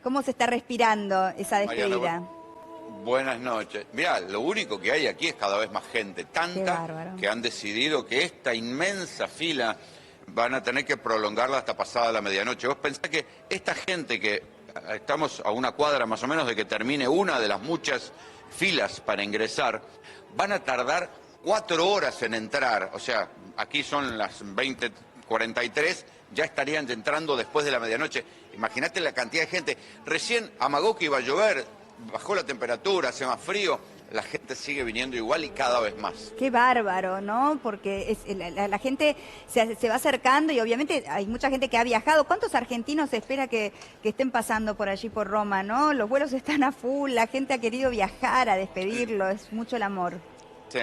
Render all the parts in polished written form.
¿Cómo se está respirando esa despedida? Mariana, buenas noches. Mirá, lo único que hay aquí es cada vez más gente, tanta que han decidido que esta inmensa fila van a tener que prolongarla hasta pasada la medianoche. Vos pensás que esta gente que estamos a una cuadra más o menos de que termine una de las muchas filas para ingresar, van a tardar 4 horas en entrar, o sea, aquí son las 20:43, ya estarían entrando después de la medianoche. Imagínate la cantidad de gente. Recién amagó que iba a llover, bajó la temperatura, hace más frío, la gente sigue viniendo igual y cada vez más. Qué bárbaro, ¿no? Porque la gente se va acercando y obviamente hay mucha gente que ha viajado. ¿Cuántos argentinos se espera que estén pasando por allí, por Roma, no? Los vuelos están a full, la gente ha querido viajar a despedirlo, es mucho el amor. Sí.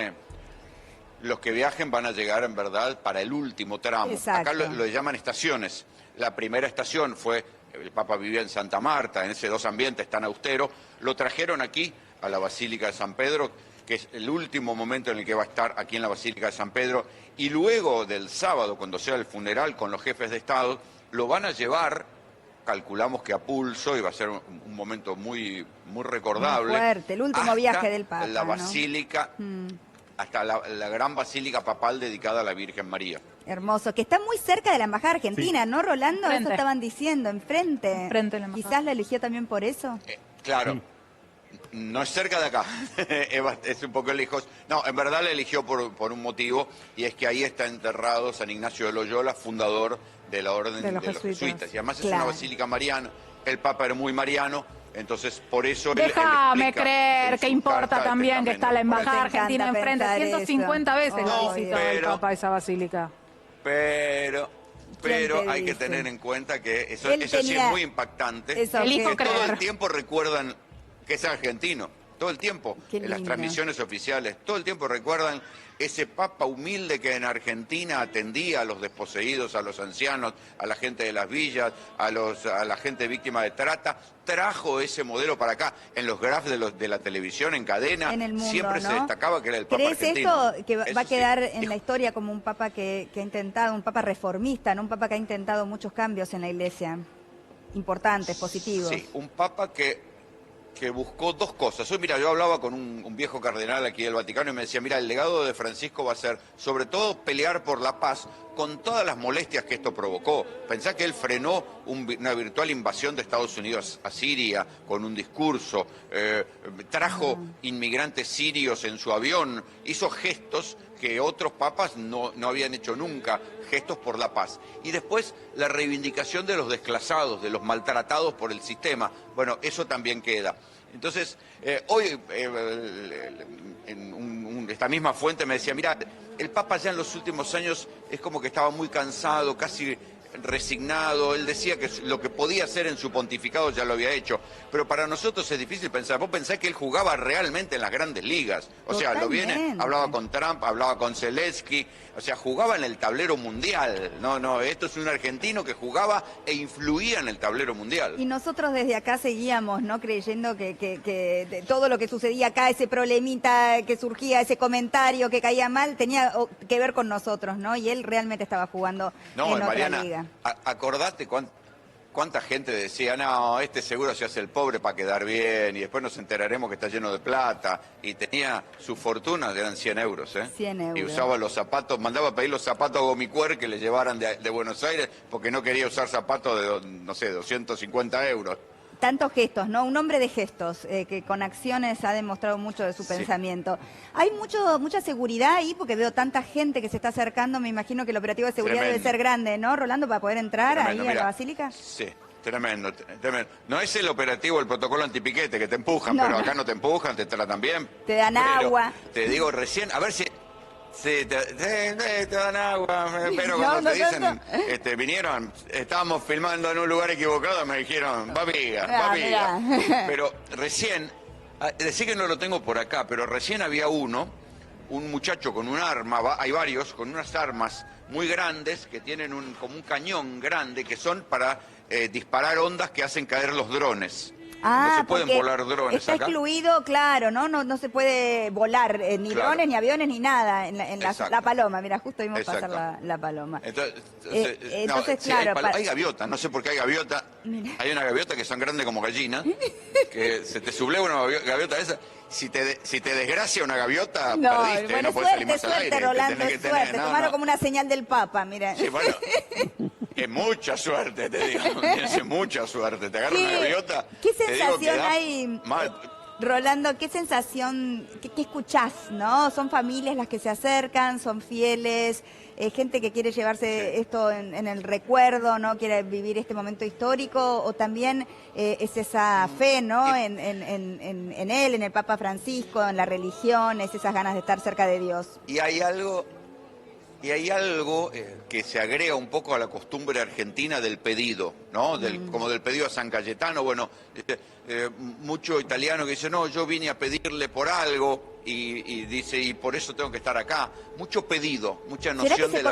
Los que viajen van a llegar en verdad para el último tramo. Exacto. Acá lo llaman estaciones. La primera estación fue, el Papa vivía en Santa Marta, en ese dos ambientes tan austero. Lo trajeron aquí a la Basílica de San Pedro, que es el último momento en el que va a estar aquí en la Basílica de San Pedro. Y luego del sábado, cuando sea el funeral con los jefes de Estado, lo van a llevar, calculamos que a pulso, y va a ser un momento muy recordable. Muy fuerte, el último viaje del Papa, la Basílica, hasta la gran Basílica Papal dedicada a la Virgen María. Hermoso, que está muy cerca de la Embajada Argentina, sí. ¿No, Rolando? Enfrente. Eso estaban diciendo, enfrente. Enfrente de la embajada. Quizás la eligió también por eso. Claro. Sí. No es cerca de acá, es un poco lejos. No, en verdad la eligió por un motivo, y es que ahí está enterrado San Ignacio de Loyola, fundador de la Orden de los Jesuitas. Y además es una basílica mariana, el Papa era muy mariano, entonces por eso... Déjame creer que importa también que está la Embajada Argentina enfrente. 150 veces la visitó el Papa esa basílica. Pero hay que tener en cuenta que eso sí es muy impactante. Elijo que todo creer. el tiempo recuerdan que es argentino, todo el tiempo, en las transmisiones oficiales, todo el tiempo recuerdan ese Papa humilde que en Argentina atendía a los desposeídos, a los ancianos, a la gente de las villas, a la gente víctima de trata, trajo ese modelo para acá. En los graphs de la televisión, en cadena, en el mundo, siempre ¿no? se destacaba que era el Papa argentino. ¿Crees esto que va a quedar en la historia como un Papa que ha intentado, un Papa reformista, ¿no? Un Papa que ha intentado muchos cambios en la Iglesia, importantes, positivos? Sí, un Papa que buscó dos cosas. Hoy, mira, yo hablaba con un viejo cardenal aquí del Vaticano y me decía, mira, el legado de Francisco va a ser, sobre todo, pelear por la paz con todas las molestias que esto provocó. Pensá que él frenó una virtual invasión de Estados Unidos a Siria con un discurso, trajo inmigrantes sirios en su avión, hizo gestos que otros papas no habían hecho nunca, gestos por la paz. Y después la reivindicación de los desclasados, de los maltratados por el sistema. Bueno, eso también queda. Entonces, hoy esta misma fuente me decía, mira, el Papa ya en los últimos años es como que estaba muy cansado, casi resignado. Él decía que lo que podía hacer en su pontificado ya lo había hecho, pero para nosotros es difícil pensar. Vos pensás que él jugaba realmente en las grandes ligas, o sea, hablaba con Trump, hablaba con Zelensky, o sea, jugaba en el tablero mundial. No, esto es un argentino que jugaba e influía en el tablero mundial. Y nosotros desde acá seguíamos, ¿no? Creyendo que de todo lo que sucedía acá, ese problemita que surgía, ese comentario que caía mal, tenía que ver con nosotros, ¿no? Y él realmente estaba jugando en otra Mariana, liga. Acordate cuánta gente decía, no, este seguro se hace el pobre para quedar bien y después nos enteraremos que está lleno de plata, y tenía su fortuna, eran 100 euros, 100 euros. Y usaba los zapatos, mandaba a pedir los zapatos a Gomicuer que le llevaran de Buenos Aires porque no quería usar zapatos de, no sé, 250 euros. Tantos gestos, ¿no? Un hombre de gestos, que con acciones ha demostrado mucho de su pensamiento. Hay mucha seguridad ahí, porque veo tanta gente que se está acercando. Me imagino que el operativo de seguridad debe ser grande, ¿no, Rolando, para poder entrar ahí a la Basílica? Sí. Tremendo. No es el operativo, el protocolo antipiquete que te empujan, pero acá no te empujan, te tratan bien. Te dan agua. Te digo recién, a ver si... Sí, te dan agua, pero cuando te dicen, vinieron, estábamos filmando en un lugar equivocado, me dijeron, papiga. Pero recién, decí que no lo tengo por acá, pero recién había un muchacho con un arma, hay varios, con unas armas muy grandes que tienen como un cañón grande que son para disparar ondas que hacen caer los drones. no se pueden volar drones está acá. excluido, claro, no se puede volar ni drones, ni aviones, ni nada en la paloma. Mira, justo vimos pasar la paloma. Entonces claro. Hay gaviota, no sé por qué hay gaviota. Mira. Hay una gaviota que son grandes como gallinas, que se te subleva una gaviota esa. Si te desgracia una gaviota, perdiste, bueno, no puedes salir más al aire. Rolando, suerte, tomaron como una señal del Papa, mira. Sí, bueno, es mucha suerte, te digo, es mucha suerte. Te agarra una gaviota. ¿Qué sensación hay, Rolando? ¿Qué sensación, qué escuchás, no? Son familias las que se acercan, son fieles, gente que quiere llevarse esto en el recuerdo, ¿no? Quiere vivir este momento histórico, o también es esa fe, ¿no? En él, en el Papa Francisco, en la religión, es esas ganas de estar cerca de Dios. Y hay algo que se agrega un poco a la costumbre argentina del pedido, ¿no? Como del pedido a San Cayetano. Bueno, mucho italiano que dice, no, yo vine a pedirle por algo, y dice, y por eso tengo que estar acá. Mucho pedido, mucha noción del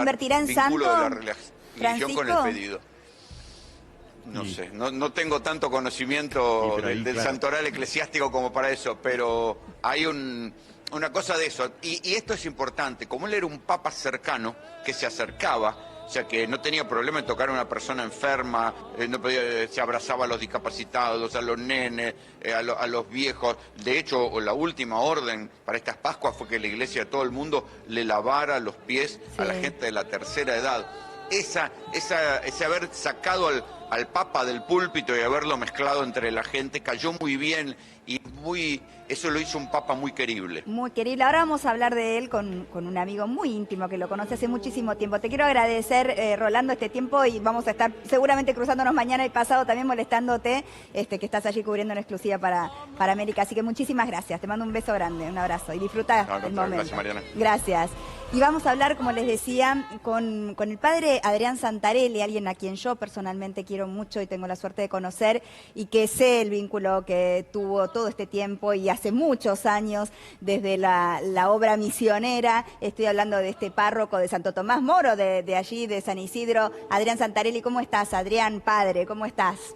vínculo de la religión con el pedido. No sé, no tengo tanto conocimiento del santoral eclesiástico como para eso, pero hay una cosa de eso. Y esto es importante, como él era un papa cercano, que se acercaba, o sea, que no tenía problema en tocar a una persona enferma, se abrazaba a los discapacitados, a los nenes, a los viejos. De hecho, la última orden para estas Pascuas fue que la iglesia de todo el mundo le lavara los pies a la gente de la tercera edad. Ese haber sacado al Papa del púlpito y haberlo mezclado entre la gente cayó muy bien, y eso lo hizo un Papa muy querible. Muy querible. Ahora vamos a hablar de él con un amigo muy íntimo que lo conoce hace muchísimo tiempo. Te quiero agradecer, Rolando, este tiempo, y vamos a estar seguramente cruzándonos mañana y pasado también molestándote, que estás allí cubriendo en exclusiva para América. Así que muchísimas gracias. Te mando un beso grande, un abrazo, y disfruta el momento. Gracias, Mariana. Gracias. Y vamos a hablar, como les decía, con el padre Adrián Santarelli, alguien a quien yo personalmente quiero mucho y tengo la suerte de conocer, y que sé el vínculo que tuvo todo este tiempo y hace muchos años desde la obra misionera. Estoy hablando de este párroco de Santo Tomás Moro, de allí, de San Isidro. Adrián Santarelli, ¿cómo estás? Adrián, padre, ¿cómo estás?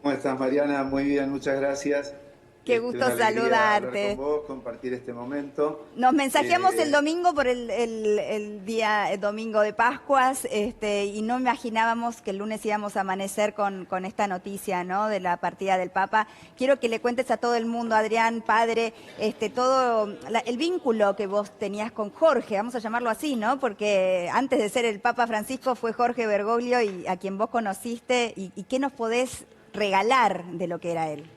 ¿Cómo estás, Mariana? Muy bien, muchas gracias. Qué gusto saludarte. Hablar con vos, compartir este momento. Nos mensajeamos el domingo por el día domingo de Pascuas, y no imaginábamos que el lunes íbamos a amanecer con esta noticia, ¿no? De la partida del Papa. Quiero que le cuentes a todo el mundo, Adrián, padre, todo el vínculo que vos tenías con Jorge, vamos a llamarlo así, ¿no? Porque antes de ser el Papa Francisco fue Jorge Bergoglio, y a quien vos conociste, y qué nos podés regalar de lo que era él.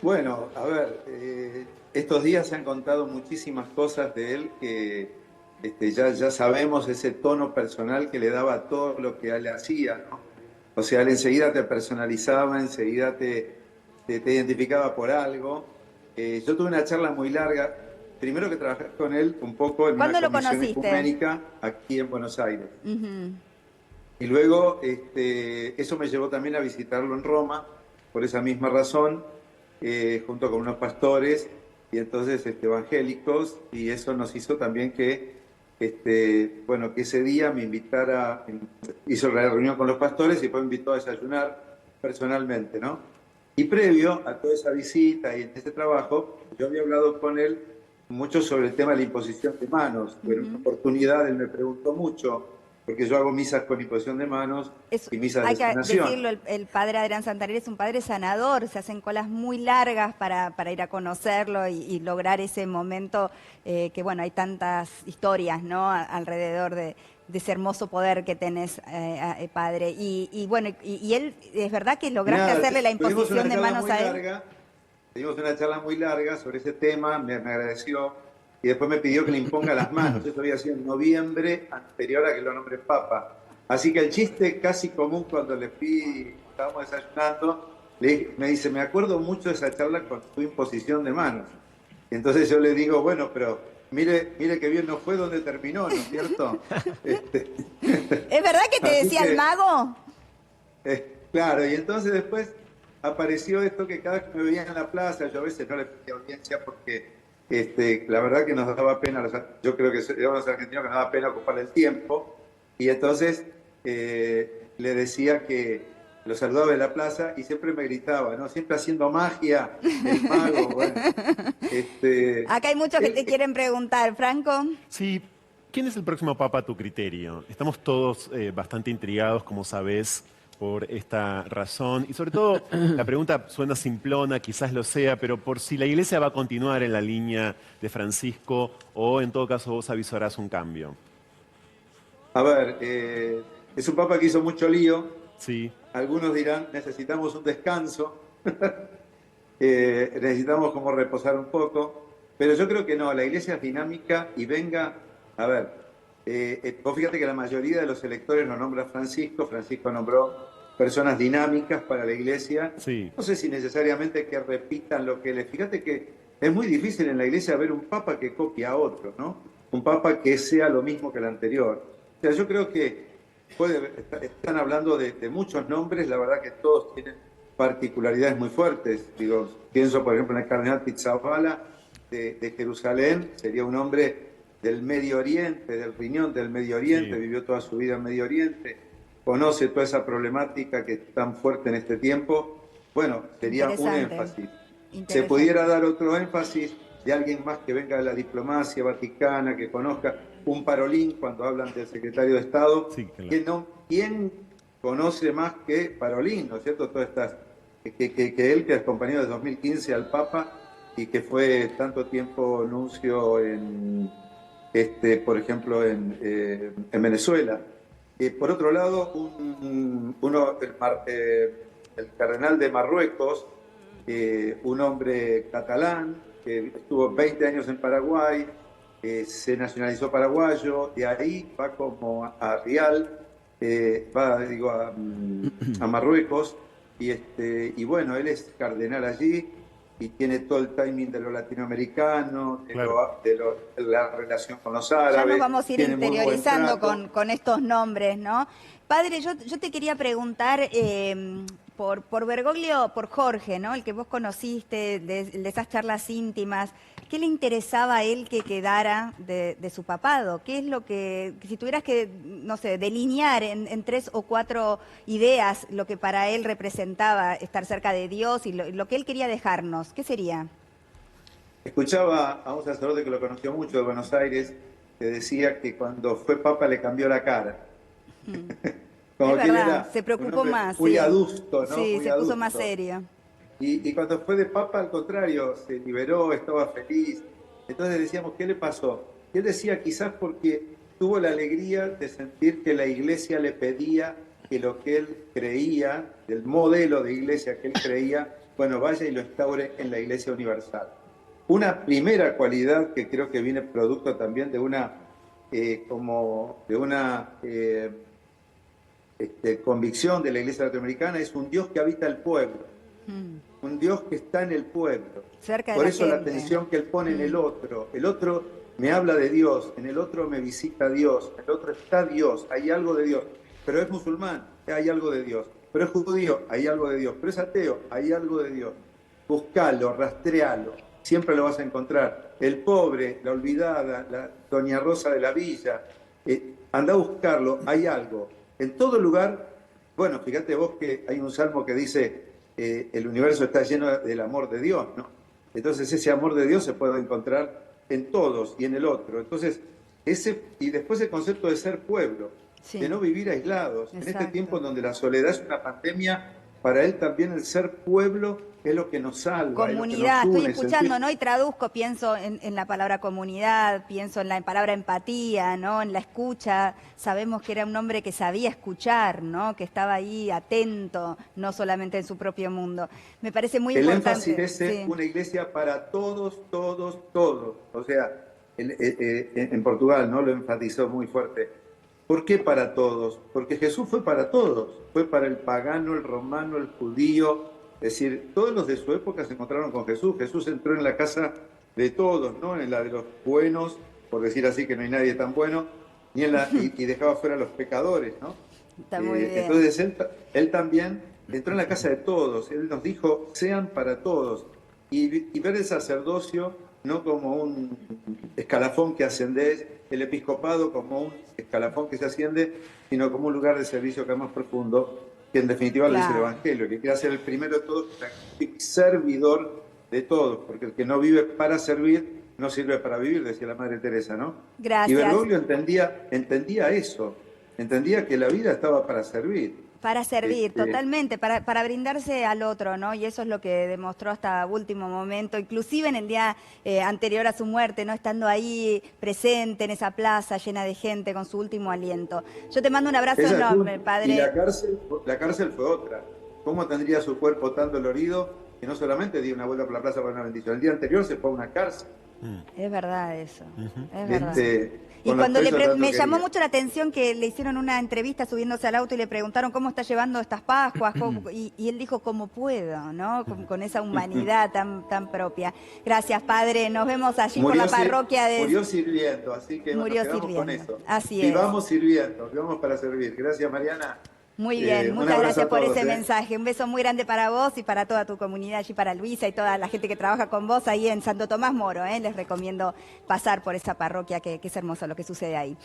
Bueno, a ver, estos días se han contado muchísimas cosas de él que ya sabemos ese tono personal que le daba a todo lo que él hacía, ¿no? O sea, él enseguida te personalizaba, enseguida te identificaba por algo. Yo tuve una charla muy larga, primero que trabajé con él un poco en una comisión ecuménica aquí en Buenos Aires. Y luego eso me llevó también a visitarlo en Roma, por esa misma razón. Junto con unos pastores y entonces evangélicos, y eso nos hizo también que que ese día me invitara, hizo la reunión con los pastores y después me invitó a desayunar personalmente, ¿no? Y previo a toda esa visita y en ese trabajo, yo había hablado con él mucho sobre el tema de la imposición de manos. En una oportunidad él me preguntó mucho, porque yo hago misas con imposición de manos y misas de sanación. Hay que decirlo, el padre Adrián Santarelli es un padre sanador, se hacen colas muy largas para ir a conocerlo y lograr ese momento que, bueno, hay tantas historias, ¿no?, alrededor de ese hermoso poder que tenés, padre. Y bueno, y él, es verdad que lograste hacerle la imposición de manos a él. Tuvimos una charla muy larga sobre ese tema, me agradeció. Y después me pidió que le imponga las manos. Eso había sido en noviembre, anterior a que lo nombre Papa. Así que el chiste casi común cuando le fui, estábamos desayunando, me dice, me acuerdo mucho de esa charla con tu imposición de manos. Y entonces yo le digo, bueno, pero mire que bien no fue donde terminó, ¿no es cierto? ¿Es verdad que te decía el mago? Claro, y entonces después apareció esto que cada vez que me veían en la plaza, yo a veces no le pedía audiencia porque... la verdad que nos daba pena, yo creo que éramos los argentinos que nos daba pena ocupar el tiempo, y entonces le decía que lo saludaba en la plaza y siempre me gritaba, ¿no? Siempre haciendo magia, el mago, bueno. Acá hay muchos que te quieren preguntar, Franco. Sí, ¿quién es el próximo papa a tu criterio? Estamos todos bastante intrigados, como sabes, por esta razón. Y sobre todo, la pregunta suena simplona, quizás lo sea, pero por si la Iglesia va a continuar en la línea de Francisco o en todo caso vos avisarás un cambio. A ver, es un papa que hizo mucho lío. Sí. Algunos dirán, necesitamos un descanso. Necesitamos como reposar un poco. Pero yo creo que no, la Iglesia es dinámica y venga... A ver, vos fíjate que la mayoría de los electores lo nombra Francisco. Francisco nombró personas dinámicas para la Iglesia. Sí. No sé si necesariamente que repitan lo que él es. Fíjate que es muy difícil en la Iglesia ver un papa que copie a otro, ¿no? Un papa que sea lo mismo que el anterior. O sea, yo creo que están hablando de muchos nombres, la verdad que todos tienen particularidades muy fuertes. Digo, pienso, por ejemplo, en el cardenal Pizzaballa de Jerusalén, sería un hombre del Medio Oriente, del riñón del Medio Oriente, sí. Vivió toda su vida en Medio Oriente, conoce toda esa problemática que es tan fuerte en este tiempo. Bueno, sería un énfasis. Se pudiera dar otro énfasis de alguien más que venga de la diplomacia vaticana, que conozca un Parolín cuando hablan del secretario de Estado. Sí, claro. ¿Quién conoce más que Parolín, ¿no es cierto? Todas estas, que él, que acompañó desde 2015 al Papa y que fue tanto tiempo nuncio en... por ejemplo, en Venezuela. Por otro lado, el cardenal de Marruecos, un hombre catalán, que estuvo 20 años en Paraguay, se nacionalizó paraguayo, de ahí va como a Rial, a Marruecos, y bueno, él es cardenal allí, y tiene todo el timing de lo latinoamericano, claro. de la relación con los árabes. Ya nos vamos a ir interiorizando con estos nombres, ¿no? Padre, yo te quería preguntar por Bergoglio, por Jorge, ¿no? El que vos conociste, de esas charlas íntimas. ¿Qué le interesaba a él que quedara de su papado? ¿Qué es lo que, si tuvieras que, no sé, delinear en 3 o 4 ideas lo que para él representaba estar cerca de Dios y lo que él quería dejarnos, qué sería? Escuchaba a un sacerdote que lo conoció mucho de Buenos Aires, que decía que cuando fue papa le cambió la cara. Como es verdad, se preocupó más. Muy adusto, ¿no? Sí, muy se adusto. puso más serio. Y cuando fue de papa, al contrario, se liberó, estaba feliz. Entonces decíamos, ¿qué le pasó? Y él decía, quizás porque tuvo la alegría de sentir que la iglesia le pedía que lo que él creía, del modelo de iglesia que él creía, bueno, vaya y lo instaure en la iglesia universal. Una primera cualidad que creo que viene producto también de una convicción de la iglesia latinoamericana es un Dios que habita el pueblo. Un Dios que está en el pueblo. Por eso la atención que él pone en el otro. El otro me habla de Dios, en el otro me visita Dios, en el otro está Dios, hay algo de Dios. Pero es musulmán, hay algo de Dios. Pero es judío, hay algo de Dios. Pero es ateo, hay algo de Dios. Buscalo, rastrealo, siempre lo vas a encontrar. El pobre, la olvidada, la doña Rosa de la Villa, anda a buscarlo, hay algo. En todo lugar, bueno, fíjate vos que hay un salmo que dice... el universo está lleno del amor de Dios, ¿no? Entonces ese amor de Dios se puede encontrar en todos y en el otro. Entonces, y después el concepto de ser pueblo, sí. De no vivir aislados. Exacto. En este tiempo en donde la soledad es una pandemia, para él también el ser pueblo es lo que nos salva. Comunidad, es lo que nos une, estoy escuchando, ¿no? Y traduzco, pienso en la palabra comunidad, pienso en la palabra empatía, ¿no? En la escucha. Sabemos que era un hombre que sabía escuchar, ¿no? Que estaba ahí atento, no solamente en su propio mundo. Me parece muy importante. El énfasis es ser una iglesia para todos, todos, todos. O sea, en Portugal, ¿no? Lo enfatizó muy fuerte. ¿Por qué para todos? Porque Jesús fue para todos. Fue para el pagano, el romano, el judío. Es decir, todos los de su época se encontraron con Jesús. Jesús entró en la casa de todos, ¿no? En la de los buenos, por decir así que no hay nadie tan bueno, y dejaba fuera a los pecadores, ¿no? Está muy bien. Entonces él también entró en la casa de todos. Él nos dijo, sean para todos. Y ver el sacerdocio no como un escalafón que ascendés, el episcopado como un escalafón que se asciende, sino como un lugar de servicio que es más profundo. que en definitiva lo dice el Claro. Evangelio, que quiere ser el primero de todos y servidor de todos, porque el que no vive para servir no sirve para vivir, decía la Madre Teresa, ¿no? Gracias. Y Bergoglio entendía eso, entendía que la vida estaba para servir. Para servir, totalmente, para brindarse al otro, ¿no? Y eso es lo que demostró hasta último momento, inclusive en el día anterior a su muerte, ¿no? Estando ahí presente en esa plaza llena de gente con su último aliento. Yo te mando un abrazo enorme, padre. Y la cárcel fue otra. ¿Cómo tendría su cuerpo tan dolorido que no solamente dio una vuelta por la plaza para una bendición? El día anterior se fue a una cárcel. Es verdad eso, es verdad. Y Con cuando los presos me tanto llamó quería. mucho la atención que le hicieron una entrevista subiéndose al auto y le preguntaron cómo está llevando estas Pascuas, y él dijo como puedo, ¿no? Con esa humanidad tan propia. Gracias, padre. Nos vemos allí por la parroquia de... Murió sirviendo, así que Murió nos quedamos con sirviendo. eso. Así es. Vivamos sirviendo, vivamos para servir. Gracias, Mariana. Muy bien, Un muchas abrazo gracias a por todos, ese mensaje. Un beso muy grande para vos y para toda tu comunidad, allí para Luisa y toda la gente que trabaja con vos ahí en Santo Tomás Moro. Les recomiendo pasar por esa parroquia que es hermoso lo que sucede ahí.